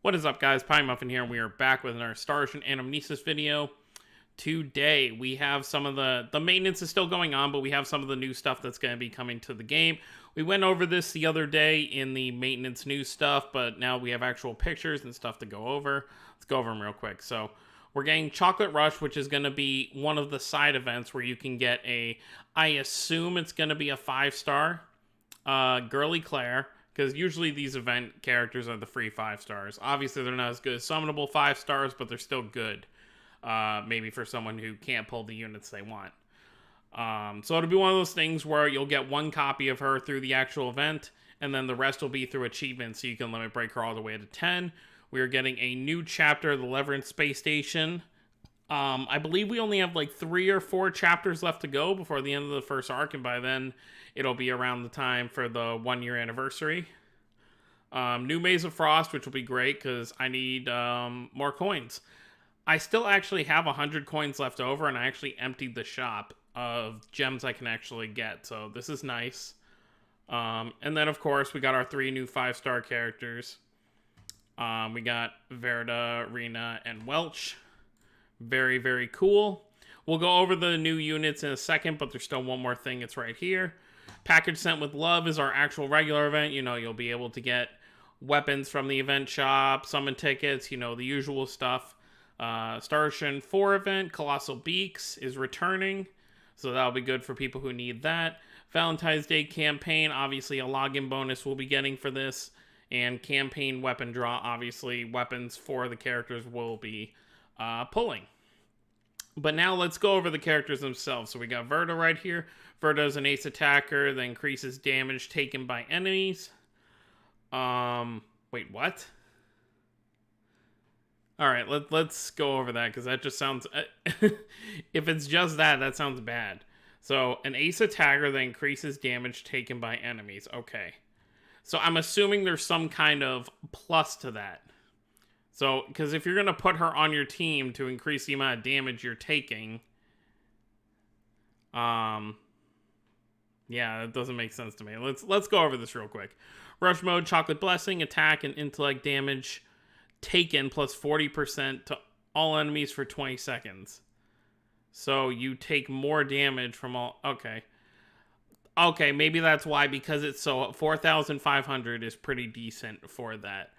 What is up, guys? Pie Muffin here, and we are back with another Star Ocean Anamnesis video. Today, we have some of the maintenance is still going on, but we have some of the new stuff that's going to be coming to the game. We went over this the other day in the maintenance news stuff, but now we have actual pictures and stuff to go over. Let's go over them real quick. So, we're getting Chocolate Rush, which is going to be one of the side events where you can get I assume it's going to be a 5-star, Girly Claire. Because usually these event characters are the free 5 stars. Obviously, they're not as good as summonable 5 stars, but they're still good. Maybe for someone who can't pull the units they want. So it'll be one of those things where you'll get one copy of her through the actual event, and then the rest will be through achievements, so you can limit break her all the way to 10. We are getting a new chapter of the Leverance Space Station. I believe we only have like 3 or 4 chapters left to go before the end of the first arc, and by then it'll be around the time for the 1-year anniversary. New Maze of Frost, which will be great because I need more coins. I still actually have 100 coins left over, and I actually emptied the shop of gems I can actually get, so this is nice. And then, of course, we got our 3 new 5-star characters. We got Verda, Rena, and Welch. Very, very cool. We'll go over the new units in a second, but there's still one more thing. It's right here. Package Sent with Love is our actual regular event. You know, you'll be able to get weapons from the event shop, summon tickets, you know, the usual stuff. Star Ocean 4 event, Colossal Beaks, is returning. So that'll be good for people who need that. Valentine's Day campaign, obviously a login bonus we'll be getting for this. And campaign weapon draw, obviously weapons for the characters will be pulling. But now let's go over the characters themselves. So we got Verda right here. Verda is an ace attacker that increases damage taken by enemies. Wait, what? Alright, let's go over that, because that just sounds... if it's just that, that sounds bad. So, an ace attacker that increases damage taken by enemies. Okay. So, I'm assuming there's some kind of plus to that. So, because if you're going to put her on your team to increase the amount of damage you're taking... yeah, that doesn't make sense to me. Let's go over this real quick. Rush mode, Chocolate Blessing, attack and intellect damage taken plus 40% to all enemies for 20 seconds. So you take more damage from all... Okay. Okay, maybe that's why, because it's so... 4,500 is pretty decent for that.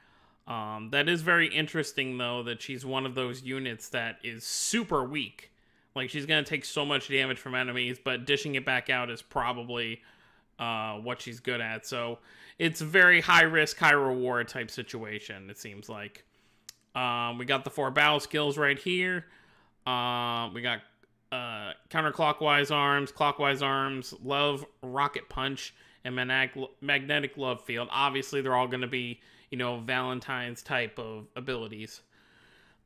That is very interesting, though, that she's one of those units that is super weak. Like, she's going to take so much damage from enemies, but dishing it back out is probably what she's good at. So, it's a very high-risk, high-reward type situation, it seems like. We got the 4 battle skills right here. We got counterclockwise arms, clockwise arms, love, rocket punch, and magnetic love field. Obviously, they're all going to be, you know, Valentine's type of abilities.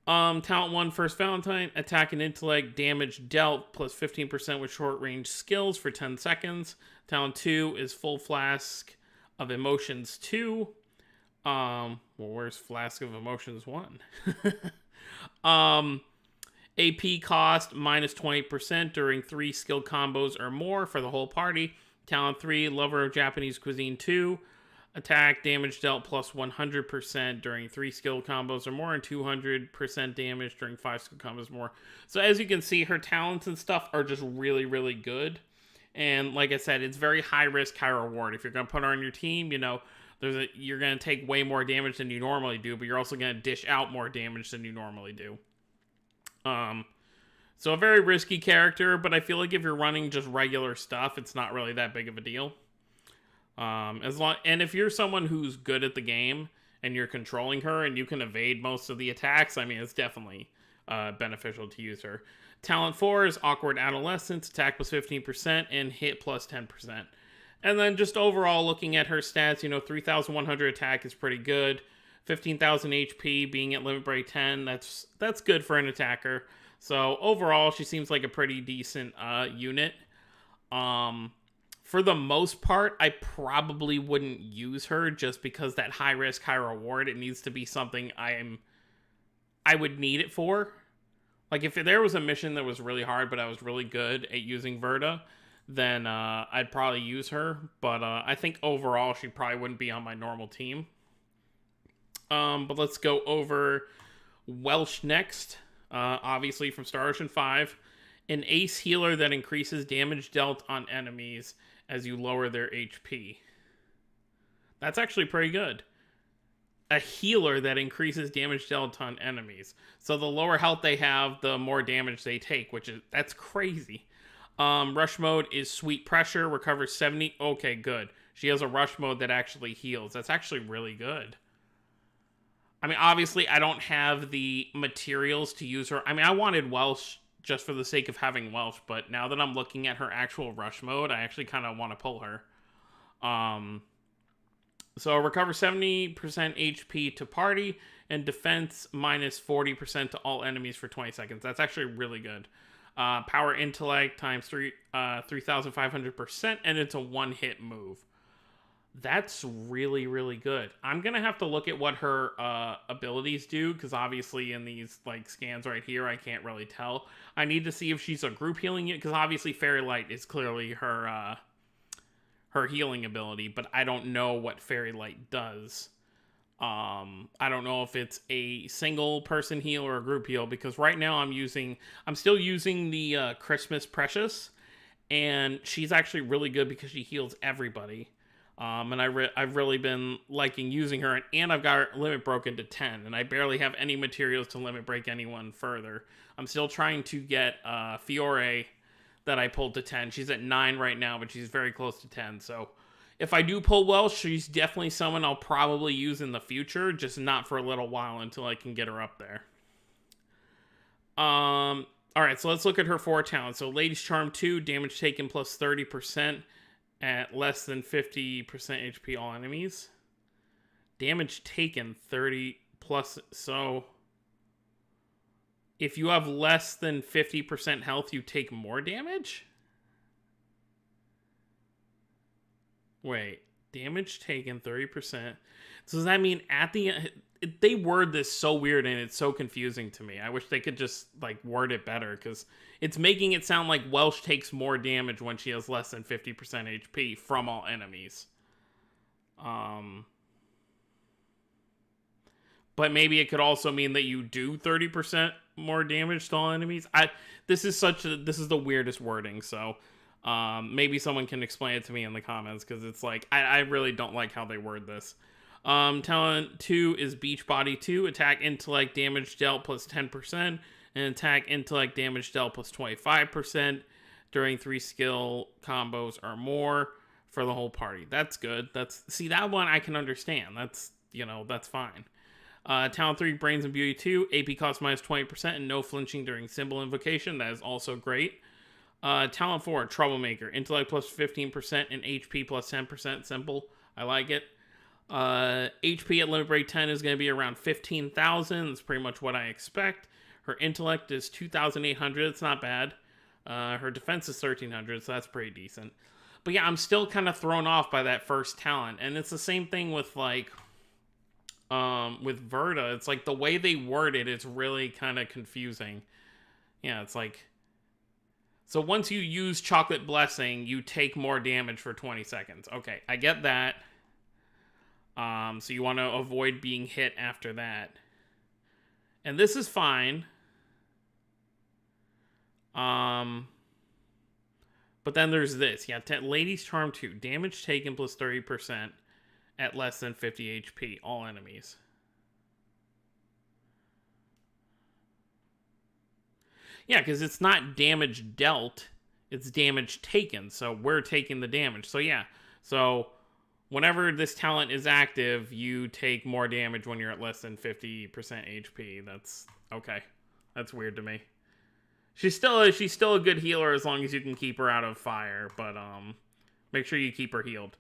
Talent 1, First Valentine, attack and intellect, damage dealt, plus 15% with short-range skills for 10 seconds. Talent 2 is Full Flask of Emotions 2. Well, where's Flask of Emotions 1? AP cost, minus 20% during 3 skill combos or more for the whole party. Talent 3, Lover of Japanese Cuisine 2. Attack, damage dealt plus 100% during 3 skill combos or more, and 200% damage during 5 skill combos or more. So as you can see, her talents and stuff are just really, really good. And like I said, it's very high risk, high reward. If you're going to put her on your team, you know, you're going to take way more damage than you normally do, but you're also going to dish out more damage than you normally do. So a very risky character, but I feel like if you're running just regular stuff, it's not really that big of a deal. And if you're someone who's good at the game and you're controlling her and you can evade most of the attacks, I mean, it's definitely beneficial to use her. Talent 4 is Awkward Adolescence, attack plus 15% and hit plus 10%. And then just overall looking at her stats, you know, 3,100 attack is pretty good. 15,000 HP, being at limit break 10, that's good for an attacker. So overall, she seems like a pretty decent unit. For the most part, I probably wouldn't use her just because that high risk, high reward, it needs to be something I would need it for. Like, if there was a mission that was really hard, but I was really good at using Verda, then I'd probably use her. But I think overall, she probably wouldn't be on my normal team. But let's go over Welch next. Obviously from Star Ocean 5. An ace healer that increases damage dealt on enemies as you lower their HP. That's actually pretty good. A healer that increases damage dealt on enemies. So the lower health they have, the more damage they take, that's crazy. Rush mode is sweet pressure, recovers 70. Okay, good. She has a rush mode that actually heals. That's actually really good. I mean, obviously, I don't have the materials to use her. I mean, I wanted Welch just for the sake of having Welch, but now that I'm looking at her actual rush mode, I actually kind of want to pull her. So recover 70% HP to party, and defense minus 40% to all enemies for 20 seconds. That's actually really good. Power intellect times 3,500%, and it's a one-hit move. That's really, really good. I'm going to have to look at what her abilities do, because obviously in these like scans right here, I can't really tell. I need to see if she's a group healing it, because obviously Fairy Light is clearly her healing ability, but I don't know what Fairy Light does. I don't know if it's a single person heal or a group heal, because right now I'm still using the Christmas Precious, and she's actually really good because she heals everybody. And I've really been liking using her, and I've got her limit broken to 10, and I barely have any materials to limit break anyone further. I'm still trying to get Fiore that I pulled to 10. She's at 9 right now, but she's very close to 10, so if I do pull Welch, she's definitely someone I'll probably use in the future, just not for a little while until I can get her up there. Alright, so let's look at her 4 talents. So Lady's Charm 2, damage taken plus 30%. At less than 50% HP all enemies. Damage taken 30 plus. So if you have less than 50% health, you take more damage? Wait, damage taken 30%. So does that mean at the end? They word this so weird and it's so confusing to me. I wish they could just like word it better, because it's making it sound like Welch takes more damage when she has less than 50% HP from all enemies. But maybe it could also mean that you do 30% more damage to all enemies. This is the weirdest wording, so maybe someone can explain it to me in the comments, because it's like I really don't like how they word this. Talent 2 is Beach Body 2. Attack intellect damage dealt plus 10%. And attack intellect damage dealt plus 25% during 3 skill combos or more for the whole party. That's good. See, that one I can understand. That's fine. Talent 3, Brains and Beauty 2. AP cost minus 20% and no flinching during symbol invocation. That is also great. Talent 4, Troublemaker. Intellect plus 15% and HP plus 10%. Simple. I like it. HP at limit break 10 is going to be around 15,000. That's pretty much what I expect. Her intellect is 2,800. It's not bad. Her defense is 1,300, so that's pretty decent. But yeah, I'm still kind of thrown off by that first talent. And it's the same thing with like with Verda. It's like the way they word it, it's really kind of confusing. Yeah, it's like, so once you use Chocolate Blessing, you take more damage for 20 seconds. Okay, I get that. So you want to avoid being hit after that. And this is fine. But then there's this. Yeah, Lady's Charm 2. Damage taken plus 30% at less than 50 HP. All enemies. Yeah, because it's not damage dealt. It's damage taken. So we're taking the damage. So yeah. So whenever this talent is active, you take more damage when you're at less than 50% HP. That's okay. That's weird to me. She's still a good healer as long as you can keep her out of fire, but make sure you keep her healed.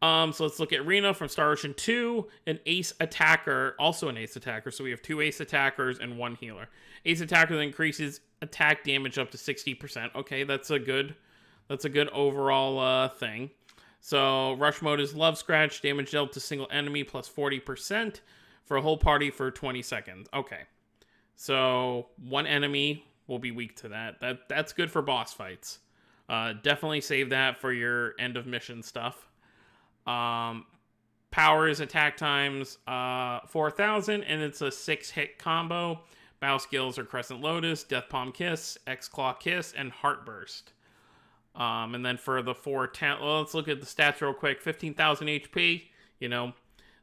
So let's look at Rena from Star Ocean 2, an ace attacker, also an ace attacker. So we have 2 ace attackers and 1 healer. Ace attacker that increases attack damage up to 60%. Okay, that's a good overall thing. So rush mode is Love Scratch, damage dealt to single enemy plus 40% for a whole party for 20 seconds. Okay. So one enemy will be weak to that. That's good for boss fights. Definitely save that for your end of mission stuff. Power Power is attack times 4,000, and it's a 6-hit combo. Battle skills are Crescent Lotus, Death Palm Kiss, X-Claw Kiss, and Heartburst. And then for the 4 talent, well, let's look at the stats real quick. 15,000 HP, you know,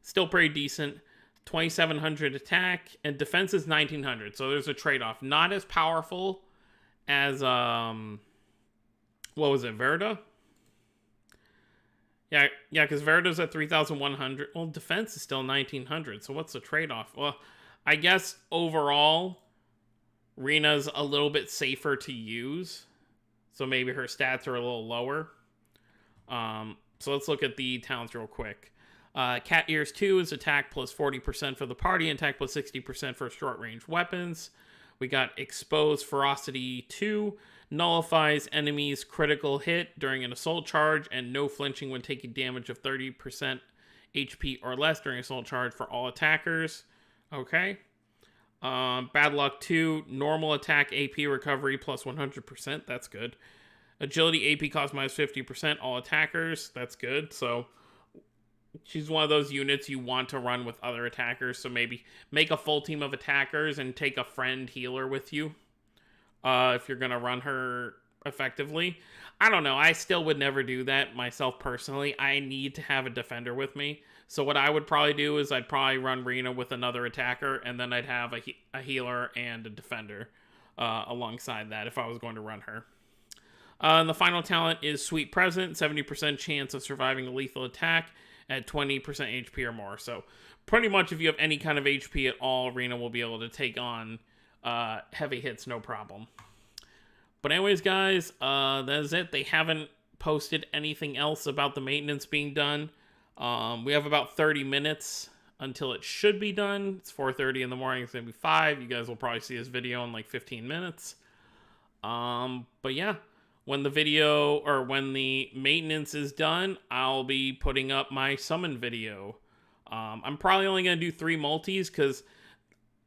still pretty decent. 2,700 attack, and defense is 1,900. So there's a trade-off. Not as powerful as, what was it, Verda? Yeah, because Verda's at 3,100. Well, defense is still 1,900, so what's the trade-off? Well, I guess overall, Rena's a little bit safer to use, so maybe her stats are a little lower. So let's look at the talents real quick. Cat Ears 2 is attack plus 40% for the party, and attack plus 60% for short-range weapons. We got Expose Ferocity 2, nullifies enemies' critical hit during an assault charge, and no flinching when taking damage of 30% HP or less during assault charge for all attackers. Okay. Bad Luck 2, normal attack AP recovery plus 100%. That's good. Agility AP cost minus 50%, all attackers. That's good. So she's one of those units you want to run with other attackers. So maybe make a full team of attackers and take a friend healer with you. If you're going to run her effectively. I don't know. I still would never do that myself personally. I need to have a defender with me. So what I would probably do is I'd probably run Rena with another attacker, and then I'd have a healer and a defender alongside that if I was going to run her. And the final talent is Sweet Present, 70% chance of surviving a lethal attack at 20% HP or more. So pretty much if you have any kind of HP at all, Rena will be able to take on heavy hits, no problem. But anyways, guys, that is it. They haven't posted anything else about the maintenance being done. We have about 30 minutes until it should be done. It's 4:30 in the morning. It's going to be 5. You guys will probably see this video in like 15 minutes. But yeah, when the video or when the maintenance is done, I'll be putting up my summon video. I'm probably only going to do 3 multis because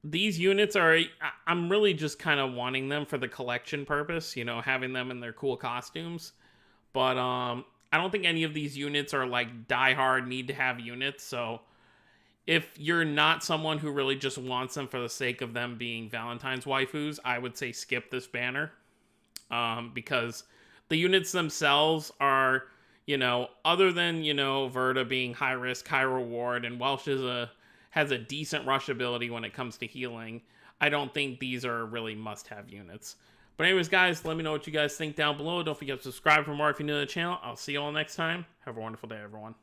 these units are, I'm really just kind of wanting them for the collection purpose, you know, having them in their cool costumes. But I don't think any of these units are like die-hard need to have units. So if you're not someone who really just wants them for the sake of them being Valentine's waifus, I would say skip this banner. Because the units themselves are, you know, other than, you know, Verda being high risk, high reward, and Welch has a decent rush ability when it comes to healing, I don't think these are really must-have units. But anyways, guys, let me know what you guys think down below. Don't forget to subscribe for more if you're new to the channel. I'll see you all next time. Have a wonderful day, everyone.